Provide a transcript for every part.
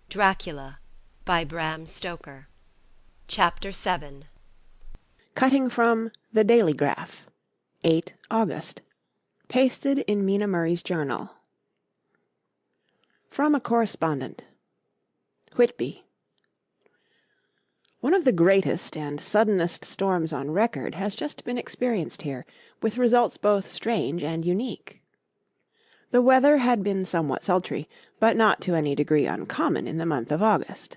Dracula by Bram Stoker. Chapter 7. Cutting from The Dailygraph, 8 August. Pasted in Mina Murray's journal. From a correspondent. Whitby. One of the greatest and suddenest storms on record has just been experienced here, with results both strange and unique. The weather had been somewhat sultry, but not to any degree uncommon in the month of August.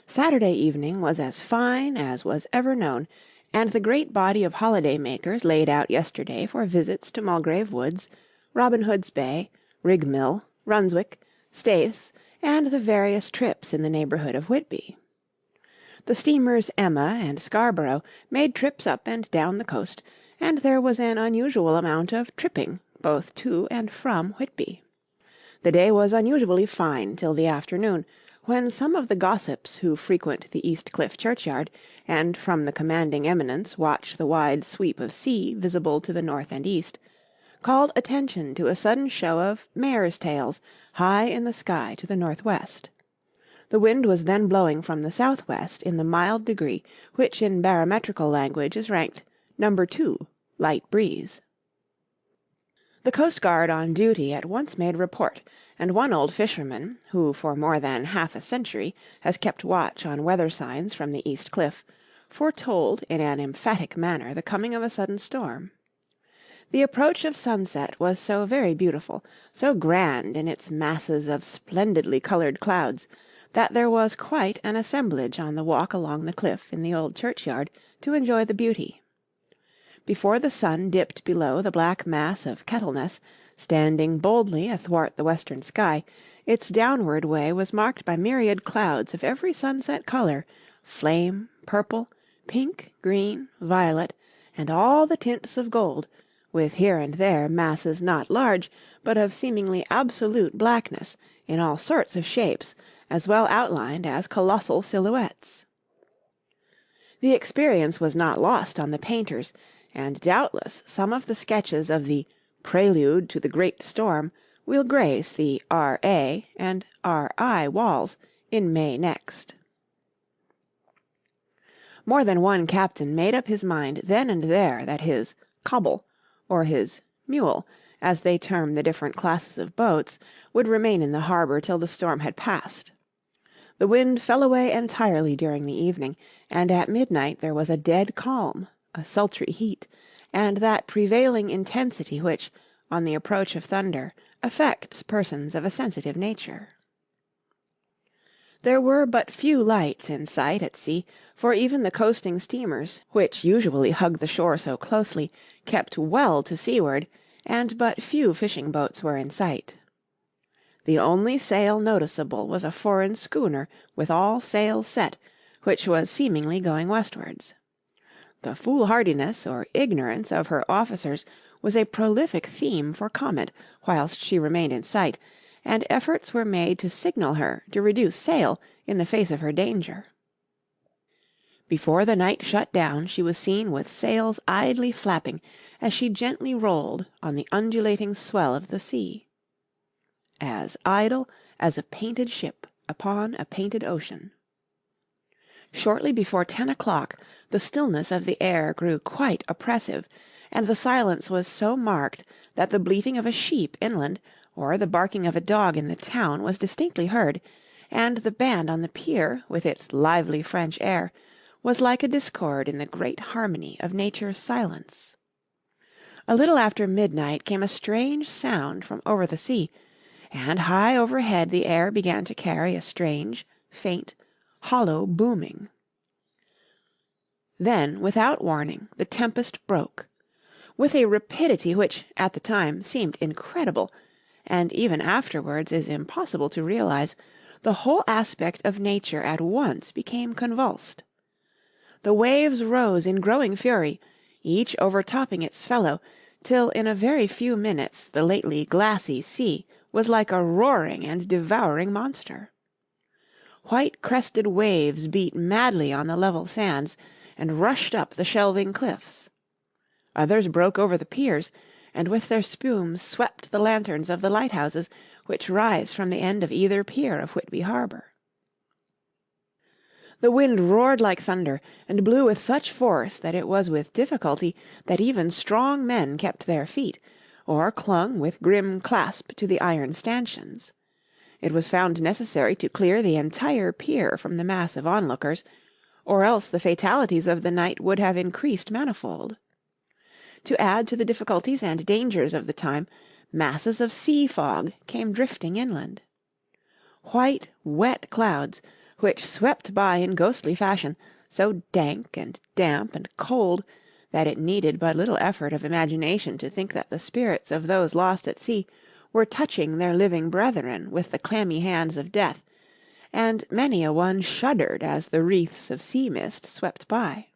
Saturday evening was as fine as was ever known, and the great body of holiday-makers laid out yesterday for visits to Mulgrave Woods, Robin Hood's Bay, Rig Mill, Runswick, Staithes, and the various trips in the neighbourhood of Whitby. The steamers Emma and Scarborough made trips up and down the coast, and there was an unusual amount of tripping both to and from Whitby. The day was unusually fine till the afternoon, when some of the gossips who frequent the East Cliff churchyard, and from the commanding eminence watch the wide sweep of sea visible to the north and east, called attention to a sudden show of mares' tails high in the sky to the northwest. The wind was then blowing from the southwest in the mild degree which in barometrical language is ranked No. 2, light breeze. The coastguard on duty at once made report, and one old fisherman, who for more than half a century has kept watch on weather signs from the East Cliff, foretold in an emphatic manner the coming of a sudden storm. The approach of sunset was so very beautiful, so grand in its masses of splendidly coloured clouds, that there was quite an assemblage on the walk along the cliff in the old churchyard to enjoy the beauty. Before the sun dipped below the black mass of Kettleness, standing boldly athwart the western sky, its downward way was marked by myriad clouds of every sunset colour, flame, purple, pink, green, violet, and all the tints of gold, with here and there masses not large, but of seemingly absolute blackness, in all sorts of shapes, as well outlined as colossal silhouettes. The experience was not lost on the painters, and doubtless some of the sketches of the Prelude to the Great Storm will grace the R.A. and R.I. walls in May next. More than one captain made up his mind then and there that his "cobble," or his "mule," as they term the different classes of boats, would remain in the harbour till the storm had passed. The wind fell away entirely during the evening, and at midnight there was a dead calm, a sultry heat, and that prevailing intensity which, on the approach of thunder, affects persons of a sensitive nature. There were but few lights in sight at sea, for even the coasting steamers, which usually hug the shore so closely, kept well to seaward, and but few fishing boats were in sight. The only sail noticeable was a foreign schooner with all sails set, which was seemingly going westwards. The foolhardiness or ignorance of her officers was a prolific theme for comment whilst she remained in sight, and efforts were made to signal her to reduce sail in the face of her danger. Before the night shut down she was seen with sails idly flapping as she gently rolled on the undulating swell of the sea. As idle as a painted ship upon a painted ocean. Shortly before 10 o'clock the stillness of the air grew quite oppressive, and the silence was so marked that the bleating of a sheep inland or the barking of a dog in the town was distinctly heard, and the band on the pier, with its lively French air, was like a discord in the great harmony of nature's silence. A little after midnight came a strange sound from over the sea, and high overhead the air began to carry a strange, faint, hollow booming. Then, without warning, the tempest broke. With a rapidity which, at the time, seemed incredible, and even afterwards is impossible to realize, the whole aspect of nature at once became convulsed. The waves rose in growing fury, each overtopping its fellow, till in a very few minutes the lately glassy sea was like a roaring and devouring monster. White-crested waves beat madly on the level sands, and rushed up the shelving cliffs. Others broke over the piers, and with their spume swept the lanterns of the lighthouses which rise from the end of either pier of Whitby harbour. The wind roared like thunder, and blew with such force that it was with difficulty that even strong men kept their feet, or clung with grim clasp to the iron stanchions. It was found necessary to clear the entire pier from the mass of onlookers, or else the fatalities of the night would have increased manifold. To add to the difficulties and dangers of the time, masses of sea fog came drifting inland. White, wet clouds, which swept by in ghostly fashion, so dank and damp and cold that it needed but little effort of imagination to think that the spirits of those lost at sea were touching their living brethren with the clammy hands of death, and many a one shuddered as the wreaths of sea mist swept by.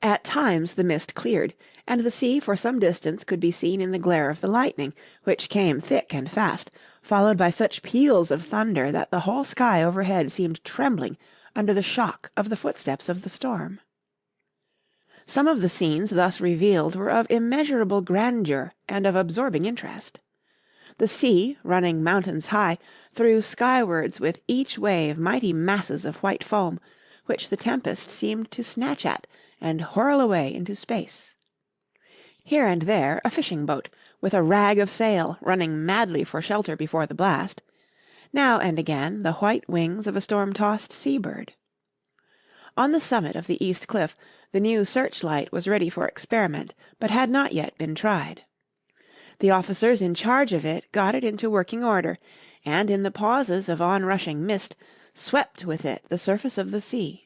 At times the mist cleared, and the sea for some distance could be seen in the glare of the lightning, which came thick and fast, followed by such peals of thunder that the whole sky overhead seemed trembling under the shock of the footsteps of the storm. Some of the scenes thus revealed were of immeasurable grandeur and of absorbing interest. The sea, running mountains high, threw skywards with each wave mighty masses of white foam, which the tempest seemed to snatch at and whirl away into space. Here and there a fishing boat, with a rag of sail, running madly for shelter before the blast; now and again the white wings of a storm-tossed sea-bird. On the summit of the east cliff the new search-light was ready for experiment, but had not yet been tried. The officers in charge of it got it into working order, and in the pauses of on-rushing mist swept with it the surface of the sea.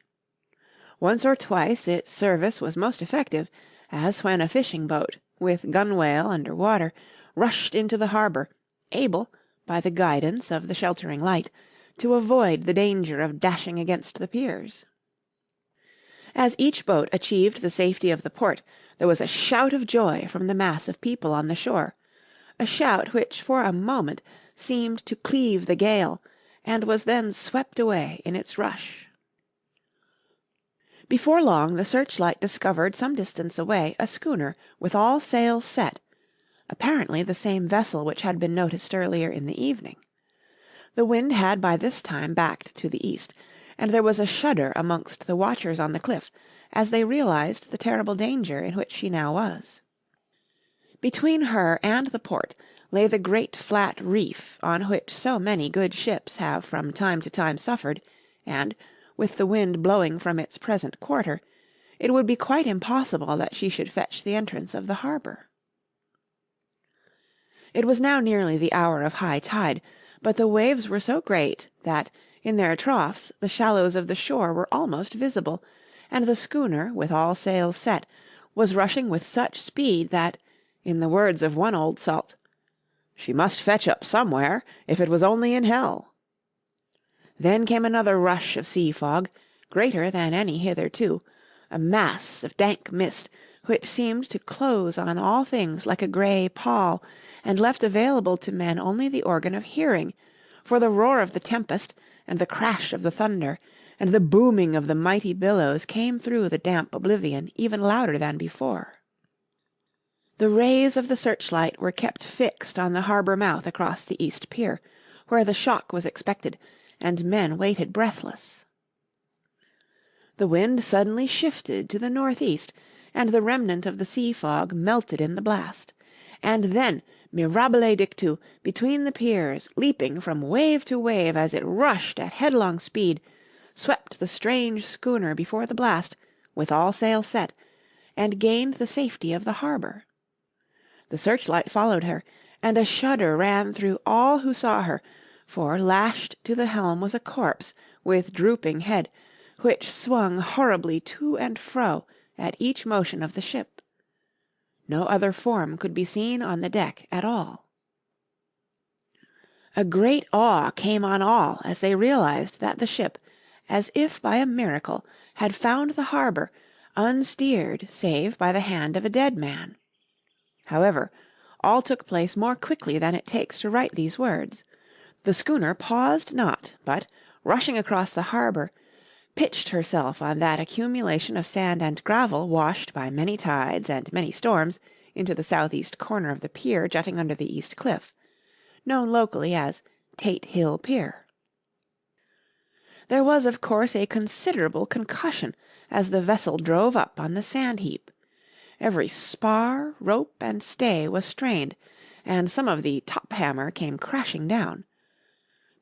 Once or twice its service was most effective, as when a fishing-boat, with gunwale under water, rushed into the harbour, able, by the guidance of the sheltering light, to avoid the danger of dashing against the piers. As each boat achieved the safety of the port, there was a shout of joy from the mass of people on the shore, a shout which for a moment seemed to cleave the gale, and was then swept away in its rush. Before long the searchlight discovered some distance away a schooner with all sails set, apparently the same vessel which had been noticed earlier in the evening. The wind had by this time backed to the east, and there was a shudder amongst the watchers on the cliff as they realized the terrible danger in which she now was. Between her and the port lay the great flat reef on which so many good ships have from time to time suffered, and, with the wind blowing from its present quarter, it would be quite impossible that she should fetch the entrance of the harbour. It was now nearly the hour of high tide, but the waves were so great that, in their troughs, the shallows of the shore were almost visible, and the schooner, with all sails set, was rushing with such speed that, in the words of one old salt, "she must fetch up somewhere, if it was only in hell." Then came another rush of sea fog, greater than any hitherto, a mass of dank mist, which seemed to close on all things like a grey pall, and left available to men only the organ of hearing, for the roar of the tempest, and the crash of the thunder, and the booming of the mighty billows came through the damp oblivion even louder than before. The rays of the searchlight were kept fixed on the harbour mouth across the east pier, where the shock was expected, and men waited breathless. The wind suddenly shifted to the northeast, and the remnant of the sea fog melted in the blast, and then, mirabile dictu, between the piers, leaping from wave to wave as it rushed at headlong speed, swept the strange schooner before the blast, with all sail set, and gained the safety of the harbour. The searchlight followed her, and a shudder ran through all who saw her, for lashed to the helm was a corpse with drooping head, which swung horribly to and fro at each motion of the ship. No other form could be seen on the deck at all. A great awe came on all as they realized that the ship, as if by a miracle, had found the harbour, unsteered save by the hand of a dead man. However, all took place more quickly than it takes to write these words. The schooner paused not, but, rushing across the harbour, pitched herself on that accumulation of sand and gravel washed by many tides and many storms into the southeast corner of the pier jutting under the east cliff, known locally as Tate Hill Pier. There was, of course, a considerable concussion as the vessel drove up on the sand-heap. Every spar, rope, and stay was strained, and some of the top-hammer came crashing down.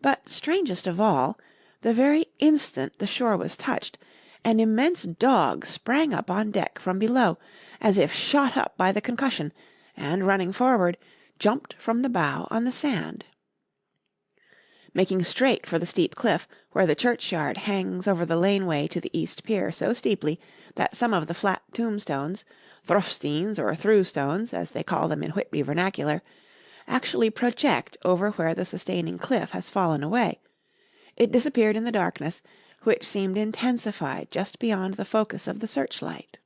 But strangest of all, the very instant the shore was touched, an immense dog sprang up on deck from below, as if shot up by the concussion, and running forward, jumped from the bow on the sand. Making straight for the steep cliff, where the churchyard hangs over the laneway to the east pier so steeply that some of the flat tombstones, throfsteins or throughstones, as they call them in Whitby vernacular, actually project over where the sustaining cliff has fallen away, it disappeared in the darkness, which seemed intensified just beyond the focus of the searchlight.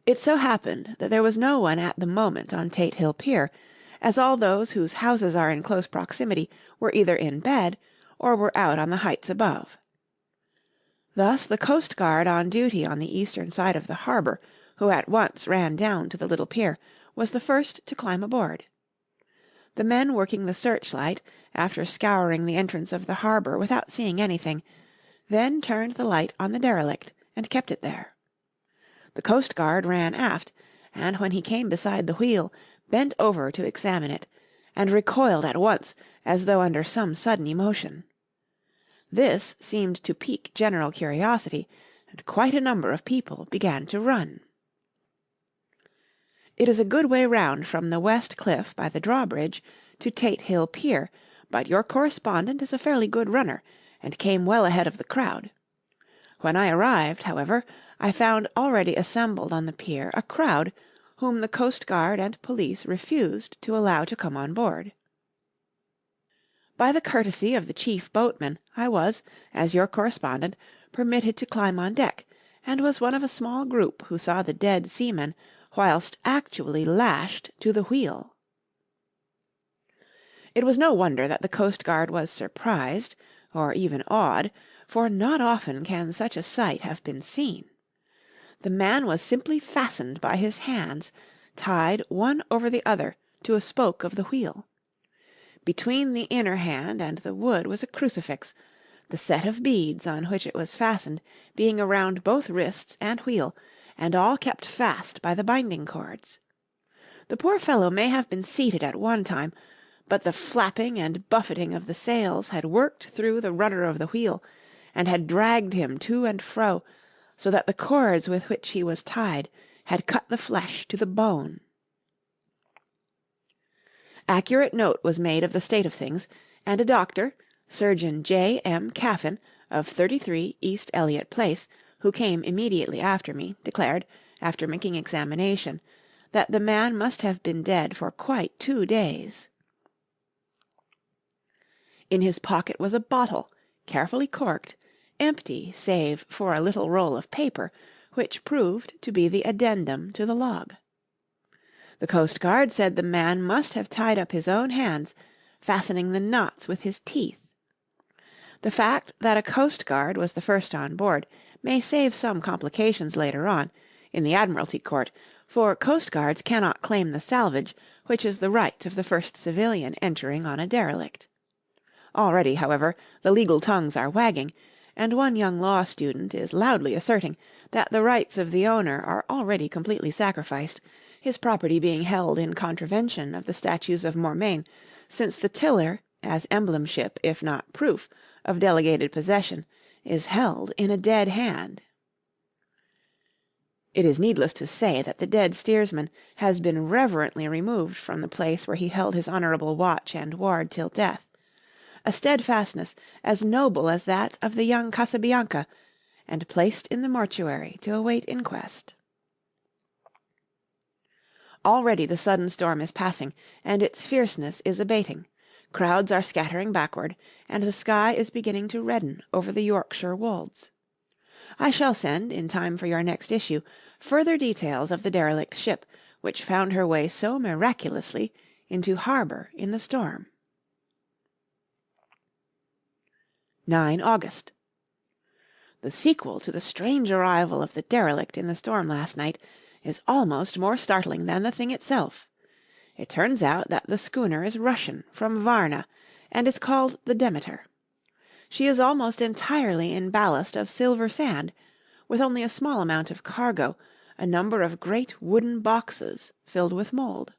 It so happened that there was no one at the moment on Tate Hill Pier, as all those whose houses are in close proximity were either in bed or were out on the heights above. Thus the coastguard on duty on the eastern side of the harbour, who at once ran down to the little pier, was the first to climb aboard. The men working the searchlight, after scouring the entrance of the harbour without seeing anything, then turned the light on the derelict and kept it there. The coastguard ran aft, and when he came beside the wheel, bent over to examine it, and recoiled at once as though under some sudden emotion. This seemed to pique general curiosity, and quite a number of people began to run. It is a good way round from the West Cliff by the drawbridge to Tate Hill Pier, but your correspondent is a fairly good runner, and came well ahead of the crowd. When I arrived, however, I found already assembled on the pier a crowd whom the coastguard and police refused to allow to come on board. By the courtesy of the chief boatman, I was, as your correspondent, permitted to climb on deck, and was one of a small group who saw the dead seaman whilst actually lashed to the wheel. It was no wonder that the coastguard was surprised, or even awed, for not often can such a sight have been seen. The man was simply fastened by his hands, tied one over the other to a spoke of the wheel. Between the inner hand and the wood was a crucifix, the set of beads on which it was fastened being around both wrists and wheel, and all kept fast by the binding cords. The poor fellow may have been seated at one time, but the flapping and buffeting of the sails had worked through the rudder of the wheel, and had dragged him to and fro, so that the cords with which he was tied had cut the flesh to the bone. Accurate note was made of the state of things, and a doctor, Surgeon J. M. Caffin, of 33 East Eliot Place, who came immediately after me, declared, after making examination, that the man must have been dead for quite 2 days. In his pocket was a bottle, carefully corked, empty save for a little roll of paper, which proved to be the addendum to the log. The coastguard said the man must have tied up his own hands, fastening the knots with his teeth. The fact that a coastguard was the first on board may save some complications later on, in the Admiralty Court, for coastguards cannot claim the salvage, which is the right of the first civilian entering on a derelict. Already, however, the legal tongues are wagging, and one young law student is loudly asserting that the rights of the owner are already completely sacrificed, his property being held in contravention of the statutes of Mormain, since the tiller, as emblemship if not proof of delegated possession, is held in a dead hand. It is needless to say that the dead steersman has been reverently removed from the place where he held his honourable watch and ward till death, a steadfastness as noble as that of the young Casabianca, and placed in the mortuary to await inquest. Already the sudden storm is passing, and its fierceness is abating. Crowds are scattering backward, and the sky is beginning to redden over the Yorkshire wolds. I shall send, in time for your next issue, further details of the derelict ship, which found her way so miraculously into harbour in the storm. 9 August. The sequel to the strange arrival of the derelict in the storm last night is almost more startling than the thing itself. It turns out that the schooner is Russian, from Varna, and is called the Demeter. She is almost entirely in ballast of silver sand, with only a small amount of cargo, a number of great wooden boxes filled with mould.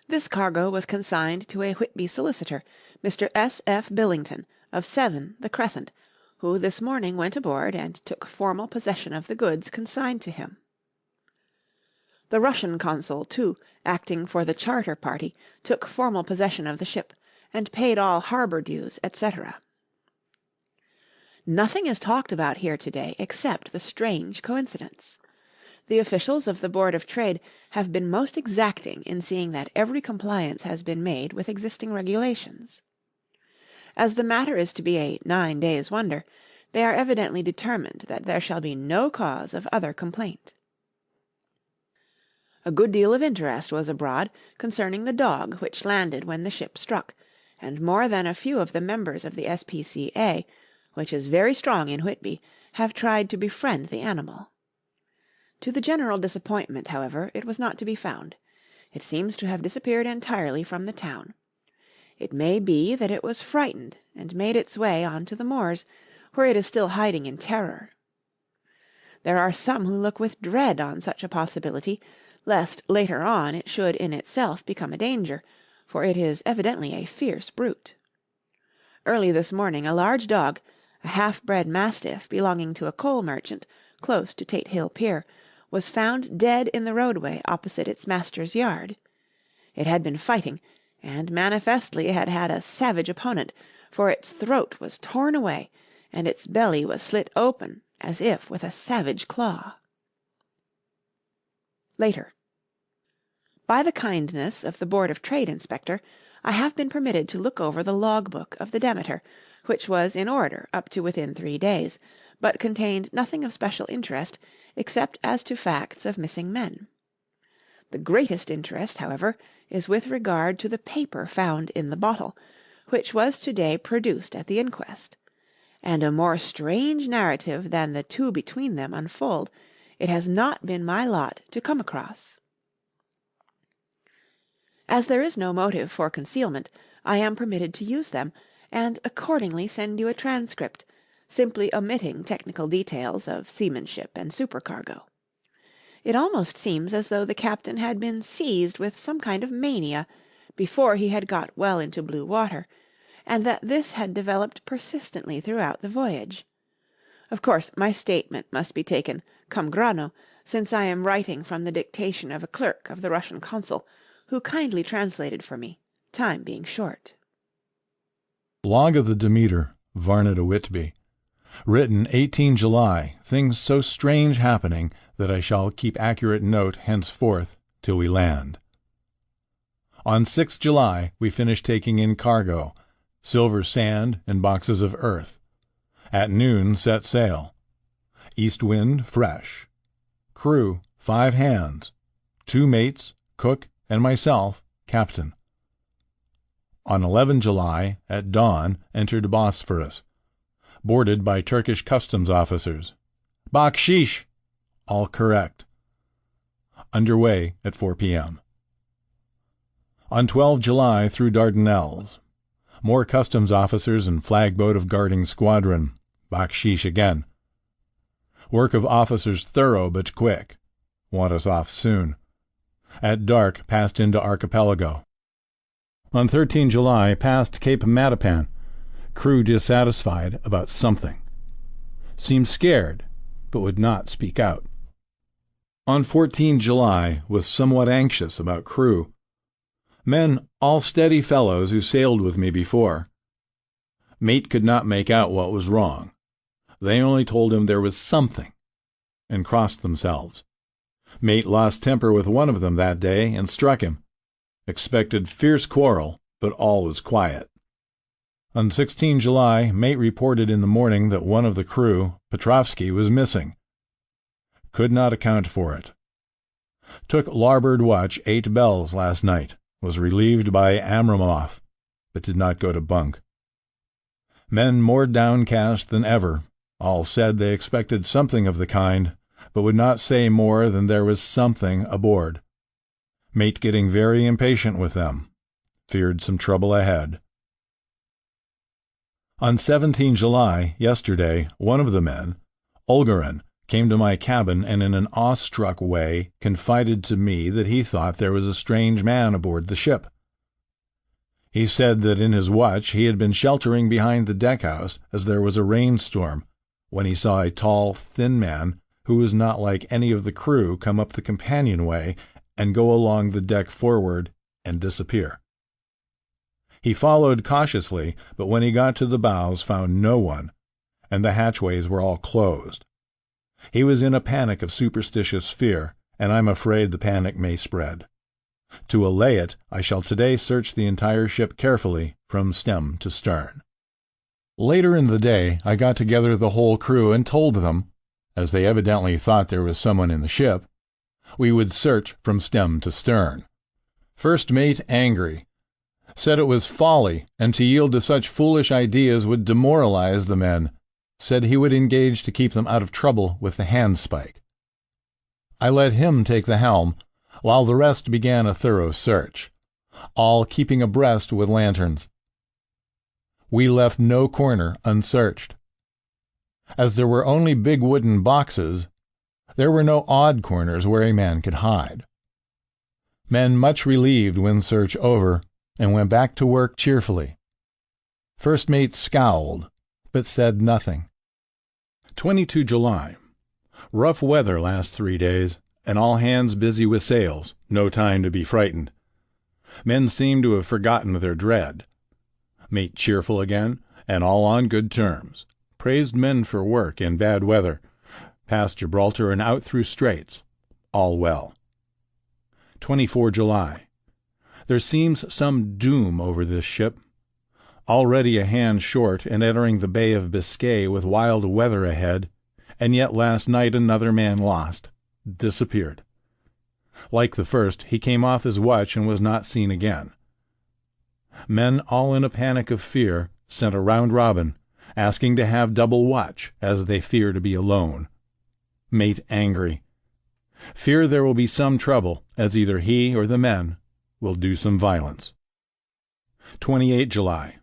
This cargo was consigned to a Whitby solicitor, Mr. S. F. Billington, of 7, the Crescent, who this morning went aboard and took formal possession of the goods consigned to him. The Russian consul, too, acting for the charter party, took formal possession of the ship, and paid all harbour dues, etc. Nothing is talked about here to-day except the strange coincidence. The officials of the Board of Trade have been most exacting in seeing that every compliance has been made with existing regulations. As the matter is to be a 9 days' wonder, they are evidently determined that there shall be no cause of other complaint. A good deal of interest was abroad concerning the dog which landed when the ship struck, and more than a few of the members of the S.P.C.A., which is very strong in Whitby, have tried to befriend the animal. To the general disappointment, however, it was not to be found. It seems to have disappeared entirely from the town. It may be that it was frightened and made its way on to the moors, where it is still hiding in terror. There are some who look with dread on such a possibility, lest later on it should in itself become a danger, for it is evidently a fierce brute. Early this morning a large dog, a half-bred mastiff belonging to a coal merchant, close to Tate Hill Pier, was found dead in the roadway opposite its master's yard. It had been fighting, and manifestly had had a savage opponent, for its throat was torn away, and its belly was slit open as if with a savage claw. Later. By the kindness of the Board of Trade Inspector, I have been permitted to look over the log-book of the Demeter, which was in order up to within 3 days, but contained nothing of special interest except as to facts of missing men. The greatest interest, however, is with regard to the paper found in the bottle, which was to-day produced at the inquest, and a more strange narrative than the two between them unfold it has not been my lot to come across. As there is no motive for concealment, I am permitted to use them, and accordingly send you a transcript, simply omitting technical details of seamanship and supercargo. It almost seems as though the captain had been seized with some kind of mania before he had got well into blue water, and that this had developed persistently throughout the voyage. Of course, my statement must be taken cum grano, since I am writing from the dictation of a clerk of the Russian consul, who kindly translated for me, time being short. Log of the Demeter, Varna to Whitby. Written 18 July, things so strange happening that I shall keep accurate note henceforth till we land. On 6 July we finished taking in cargo, silver sand and boxes of earth. At noon set sail. East wind fresh. Crew 5 hands, 2 mates, cook, and myself, captain. On 11 July, at dawn, entered Bosphorus. Boarded by Turkish customs officers. Bakshish! All correct. Under way at 4 p.m. On 12 July through Dardanelles. More customs officers and flagboat of guarding squadron. Bakshish again. Work of officers thorough but quick. Want us off soon. At dark passed into archipelago. On 13 July passed Cape Matapan. Crew dissatisfied about something. Seemed scared, but would not speak out. On 14 July was somewhat anxious about crew. Men all steady fellows who sailed with me before. Mate could not make out what was wrong. They only told him there was something, and crossed themselves. Mate lost temper with one of them that day and struck him. Expected fierce quarrel, but all was quiet. On 16 July, mate reported in the morning that one of the crew, Petrovsky, was missing. Could not account for it. Took larboard watch 8 bells last night. Was relieved by Amramov, but did not go to bunk. Men more downcast than ever. All said they expected something of the kind, but would not say more than there was something aboard. Mate getting very impatient with them. Feared some trouble ahead. On 17 July, yesterday, one of the men, Olgarin, came to my cabin and in an awestruck way confided to me that he thought there was a strange man aboard the ship. He said that in his watch he had been sheltering behind the deckhouse as there was a rainstorm, when he saw a tall, thin man who was not like any of the crew come up the companionway and go along the deck forward and disappear. He followed cautiously, but when he got to the bows found no one, and the hatchways were all closed. He was in a panic of superstitious fear, and I'm afraid the panic may spread. To allay it, I shall today search the entire ship carefully from stem to stern. Later in the day, I got together the whole crew and told them, as they evidently thought there was someone in the ship, we would search from stem to stern. First mate angry. Said it was folly, and to yield to such foolish ideas would demoralize the men. Said he would engage to keep them out of trouble with the handspike. I let him take the helm, while the rest began a thorough search, all keeping abreast with lanterns. We left no corner unsearched. As there were only big wooden boxes, there were no odd corners where a man could hide. Men much relieved when search over, and went back to work cheerfully. First mate scowled, but said nothing. 22 July. Rough weather last 3 days, and all hands busy with sails, no time to be frightened. Men seem to have forgotten their dread. Mate cheerful again, and all on good terms. Praised men for work in bad weather. Past Gibraltar and out through straits. All well. 24 July. There seems some doom over this ship. Already a hand short and entering the Bay of Biscay with wild weather ahead, and yet last night another man lost, disappeared. Like the first, he came off his watch and was not seen again. Men all in a panic of fear sent a round robin, asking to have double watch, as they fear to be alone. Mate angry. Fear there will be some trouble, as either he or the men will do some violence. 28 July.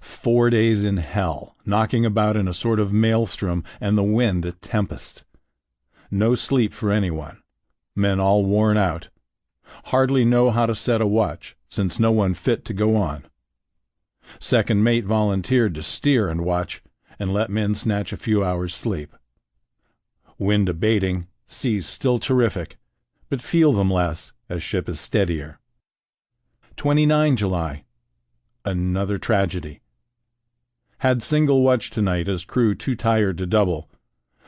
4 days in hell, knocking about in a sort of maelstrom, and the wind a tempest. No sleep for anyone. Men all worn out. Hardly know how to set a watch, since no one fit to go on. Second mate volunteered to steer and watch, and let men snatch a few hours' sleep. Wind abating, seas still terrific, but feel them less, as ship is steadier. 29 July. Another tragedy. Had single watch tonight as crew too tired to double.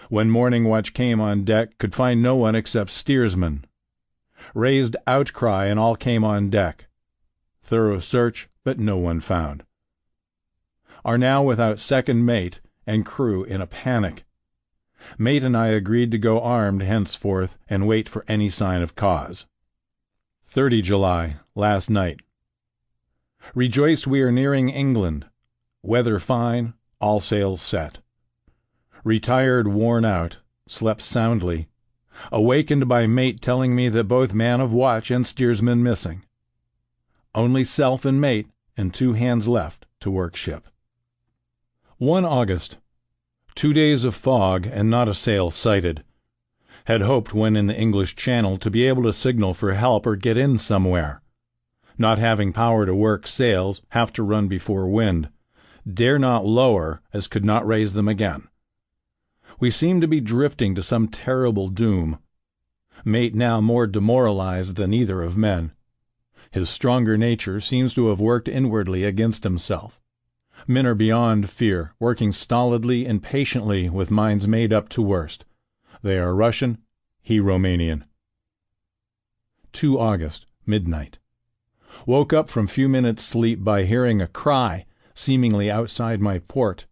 When morning watch came on deck, could find no one except steersman. Raised outcry and all came on deck. Thorough search, but no one found. Are now without second mate and crew in a panic. Mate and I agreed to go armed henceforth and wait for any sign of cause. 30 July, last night. Rejoiced we are nearing England. Weather fine, all sails set. Retired worn out, slept soundly. Awakened by mate telling me that both man of watch and steersman missing. Only self and mate and 2 hands left to work ship. 1 August. 2 days of fog and not a sail sighted. Had hoped when in the English Channel to be able to signal for help or get in somewhere. Not having power to work sails, have to run before wind. Dare not lower, as could not raise them again. We seem to be drifting to some terrible doom. Mate now more demoralized than either of men. His stronger nature seems to have worked inwardly against himself. Men are beyond fear, working stolidly and patiently with minds made up to worst. They are Russian, he Romanian. 2 August, midnight. Woke up from few minutes' sleep by hearing a cry, seemingly outside my port.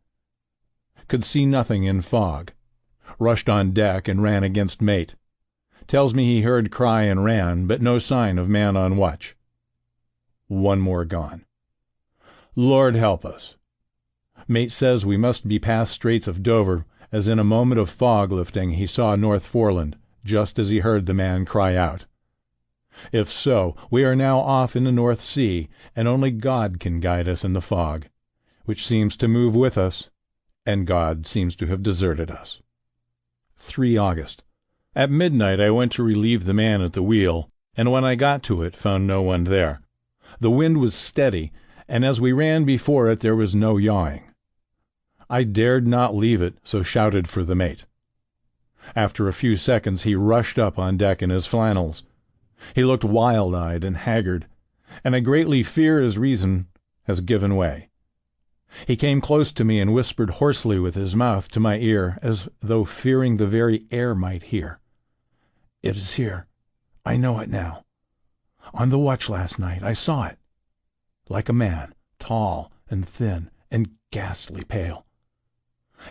Could see nothing in fog. Rushed on deck and ran against mate. Tells me he heard cry and ran, but no sign of man on watch. 1 more gone. Lord help us. Mate says we must be past Straits of Dover, as in a moment of fog lifting he saw North Foreland, just as he heard the man cry out. If so, we are now off in the North Sea, and only God can guide us in the fog. which seems to move with us, and God seems to have deserted us. 3 August. At midnight I went to relieve the man at the wheel, and when I got to it found no one there. The wind was steady, and as we ran before it there was no yawing. I dared not leave it, so shouted for the mate. After a few seconds he rushed up on deck in his flannels. He looked wild-eyed and haggard, and I greatly fear his reason has given way. He came close to me and whispered hoarsely with his mouth to my ear, as though fearing the very air might hear. "It is here. I know it now. On the watch last night I saw it. Like a man, tall and thin and ghastly pale.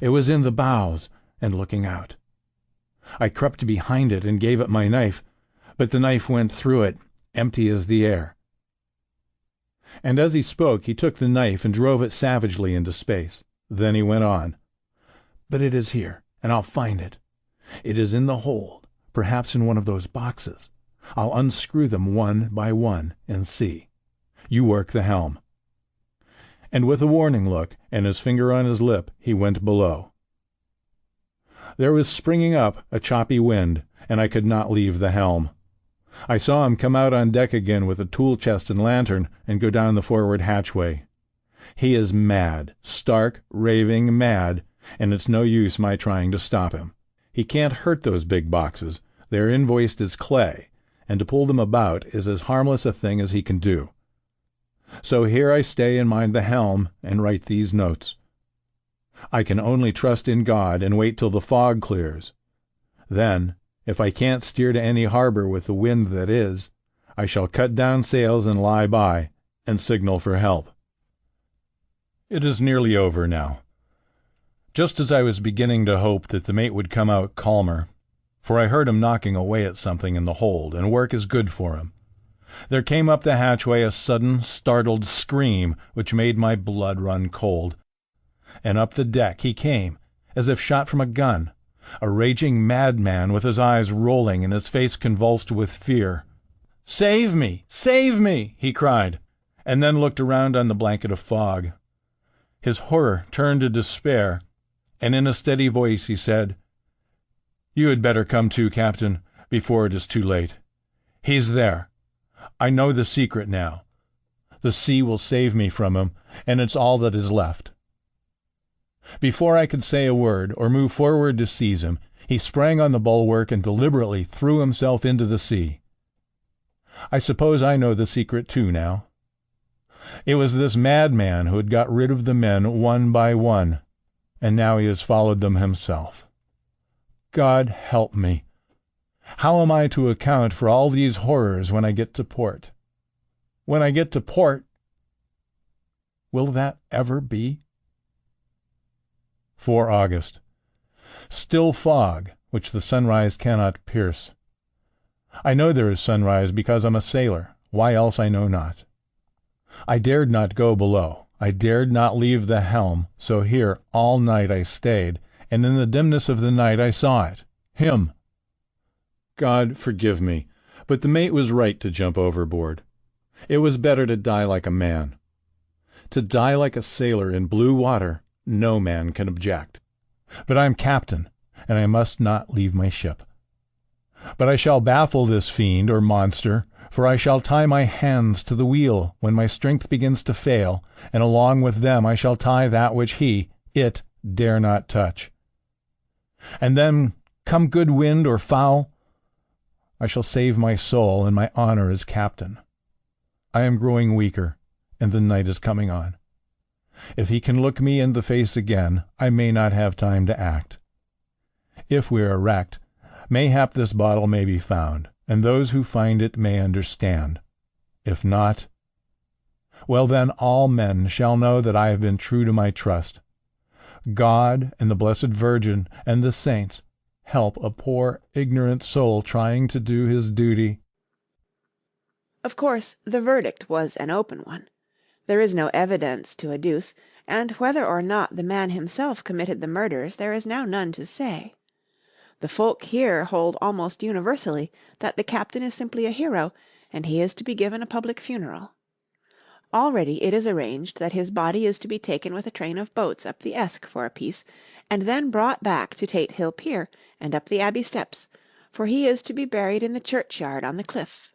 It was in the bows and looking out. I crept behind it and gave it my knife, but the knife went through it, empty as the air." And as he spoke, he took the knife and drove it savagely into space. Then he went on. "But it is here, and I'll find it. It is in the hold, perhaps in one of those boxes. I'll unscrew them one by one and see. You work the helm." And with a warning look and his finger on his lip, he went below. There was springing up a choppy wind, and I could not leave the helm. I saw him come out on deck again with a tool chest and lantern and go down the forward hatchway. He is mad, stark, raving mad, and it's no use my trying to stop him. He can't hurt those big boxes. They're invoiced as clay, and to pull them about is as harmless a thing as he can do. So here I stay and mind the helm and write these notes. I can only trust in God and wait till the fog clears. Then, if I can't steer to any harbor with the wind that is, I shall cut down sails and lie by, and signal for help. It is nearly over now. Just as I was beginning to hope that the mate would come out calmer, for I heard him knocking away at something in the hold, and work is good for him, there came up the hatchway a sudden, startled scream which made my blood run cold. And up the deck he came, as if shot from a gun, a raging madman with his eyes rolling and his face convulsed with fear. "Save me! Save me!" he cried, and then looked around on the blanket of fog. His horror turned to despair, and in a steady voice he said, "You had better come to, Captain, before it is too late. He's there. I know the secret now. The sea will save me from him, and it's all that is left." Before I could say a word or move forward to seize him, he sprang on the bulwark and deliberately threw himself into the sea. I suppose I know the secret too now. It was this madman who had got rid of the men one by one, and now he has followed them himself. God help me! How am I to account for all these horrors when I get to port? When I get to port, will that ever be? 4 August. Still fog, which the sunrise cannot pierce. I know there is sunrise because I'm a sailor. Why else I know not. I dared not go below. I dared not leave the helm, so here all night I stayed, and in the dimness of the night I saw it. Him. God forgive me, but the mate was right to jump overboard. It was better to die like a man. To die like a sailor in blue water, no man can object. But I'm captain, and I must not leave my ship. But I shall baffle this fiend or monster, for I shall tie my hands to the wheel when my strength begins to fail, and along with them I shall tie that which it, dare not touch. And then, come good wind or foul, I shall save my soul and my honor as captain. I am growing weaker, and the night is coming on. If he can look me in the face again, I may not have time to act. If we are wrecked, mayhap this bottle may be found, and those who find it may understand. If not, well then all men shall know that I have been true to my trust. God and the Blessed Virgin and the saints help a poor ignorant soul trying to do his duty. Of course, the verdict was an open one. There is no evidence to adduce, and whether or not the man himself committed the murders there is now none to say. The folk here hold almost universally that the captain is simply a hero, and he is to be given a public funeral. Already it is arranged that his body is to be taken with a train of boats up the Esk for a piece, and then brought back to Tate Hill Pier and up the Abbey steps, for he is to be buried in the churchyard on the cliff.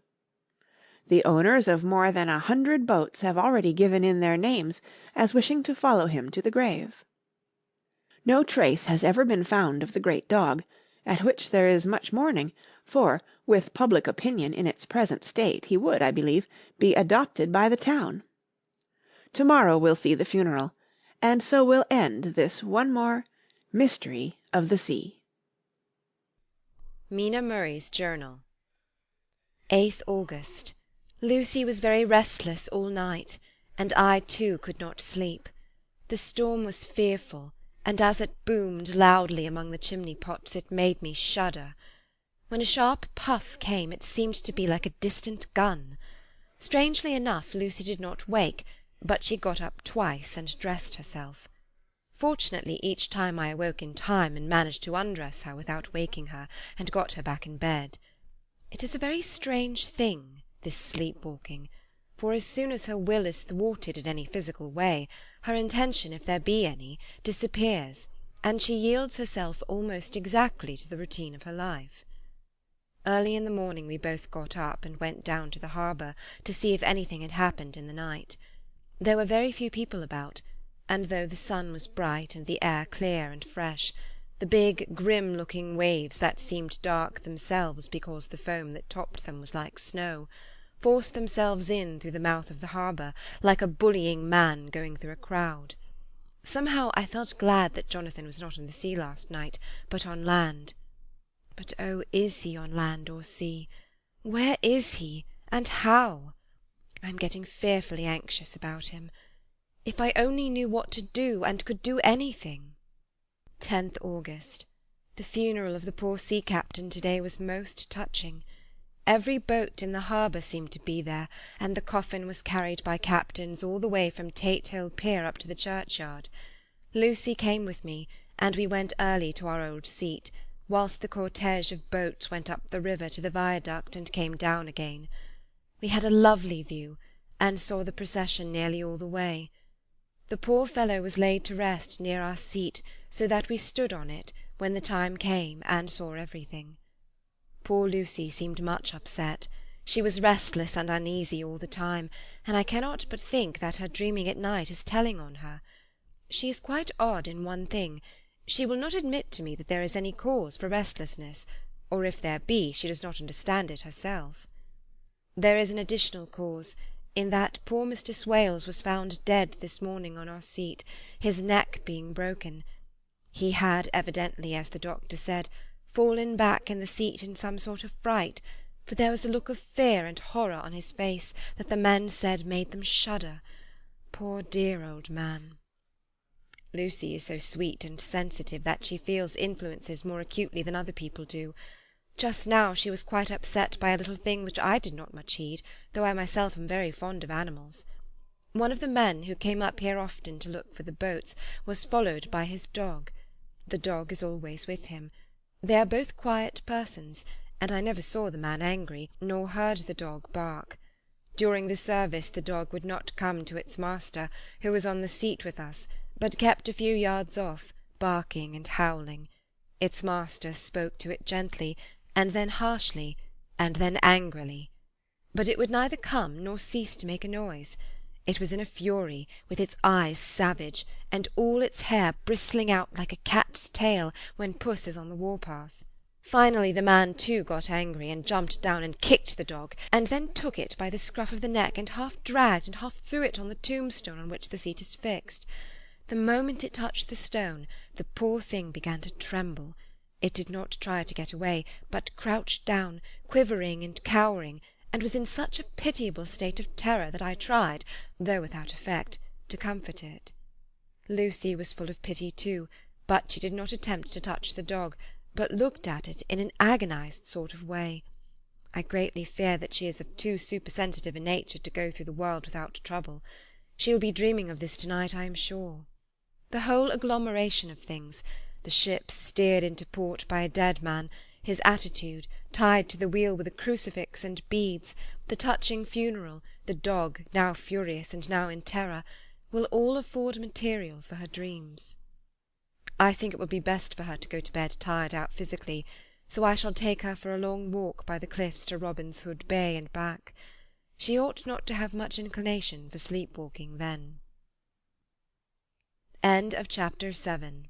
The owners of more than 100 boats have already given in their names as wishing to follow him to the grave. No trace has ever been found of the great dog, at which there is much mourning, for, with public opinion in its present state, he would, I believe, be adopted by the town. To-morrow will see the funeral, and so will end this one more Mystery of the Sea. Mina Murray's Journal. 8th August. Lucy was very restless all night, and I too could not sleep. The storm was fearful, and as it boomed loudly among the chimney-pots it made me shudder. When a sharp puff came it seemed to be like a distant gun. Strangely enough Lucy did not wake, but she got up twice and dressed herself. Fortunately each time I awoke in time and managed to undress her without waking her, and got her back in bed. It is a very strange thing, this sleep-walking, for as soon as her will is thwarted in any physical way, her intention, if there be any, disappears, and she yields herself almost exactly to the routine of her life. Early in the morning we both got up and went down to the harbour to see if anything had happened in the night. There were very few people about, and though the sun was bright and the air clear and fresh, the big, grim-looking waves that seemed dark themselves because the foam that topped them was like snow, forced themselves in through the mouth of the harbour, like a bullying man going through a crowd. Somehow I felt glad that Jonathan was not on the sea last night, but on land. But oh, is he on land or sea? Where is he, and how? I am getting fearfully anxious about him. If I only knew what to do, and could do anything. 10th August. The funeral of the poor sea-captain to-day was most touching. Every boat in the harbour seemed to be there, and the coffin was carried by captains all the way from Tate Hill Pier up to the churchyard. Lucy came with me, and we went early to our old seat, whilst the cortège of boats went up the river to the viaduct and came down again. We had a lovely view, and saw the procession nearly all the way. The poor fellow was laid to rest near our seat, so that we stood on it, when the time came, and saw everything. Poor Lucy seemed much upset. She was restless and uneasy all the time, and I cannot but think that her dreaming at night is telling on her. She is quite odd in one thing. She will not admit to me that there is any cause for restlessness, or if there be, she does not understand it herself. There is an additional cause, in that poor Mr. Swales was found dead this morning on our seat, his neck being broken. He had evidently, as the doctor said, fallen back in the seat in some sort of fright, for there was a look of fear and horror on his face that the men said made them shudder. Poor dear old man! Lucy is so sweet and sensitive that she feels influences more acutely than other people do. Just now she was quite upset by a little thing which I did not much heed, though I myself am very fond of animals. One of the men, who came up here often to look for the boats, was followed by his dog. The dog is always with him. They are both quiet persons, and I never saw the man angry, nor heard the dog bark. During the service the dog would not come to its master, who was on the seat with us, but kept a few yards off, barking and howling. Its master spoke to it gently, and then harshly, and then angrily. But it would neither come nor cease to make a noise. It was in a fury, with its eyes savage, and all its hair bristling out like a cat's tail when puss is on the war-path. Finally the man too got angry, and jumped down and kicked the dog, and then took it by the scruff of the neck, and half dragged and half threw it on the tombstone on which the seat is fixed. The moment it touched the stone, the poor thing began to tremble. It did not try to get away, but crouched down, quivering and cowering, and was in such a pitiable state of terror that I tried, though without effect, to comfort it. Lucy was full of pity too, but she did not attempt to touch the dog, but looked at it in an agonized sort of way. I greatly fear that she is of too supersensitive a nature to go through the world without trouble. She will be dreaming of this to-night, I am sure. The whole agglomeration of things, the ship steered into port by a dead man, his attitude, tied to the wheel with a crucifix and beads, the touching funeral, the dog, now furious and now in terror, will all afford material for her dreams. I think it will be best for her to go to bed tired out physically, so I shall take her for a long walk by the cliffs to Robin's Hood Bay and back. She ought not to have much inclination for sleep-walking then. End of Chapter 7.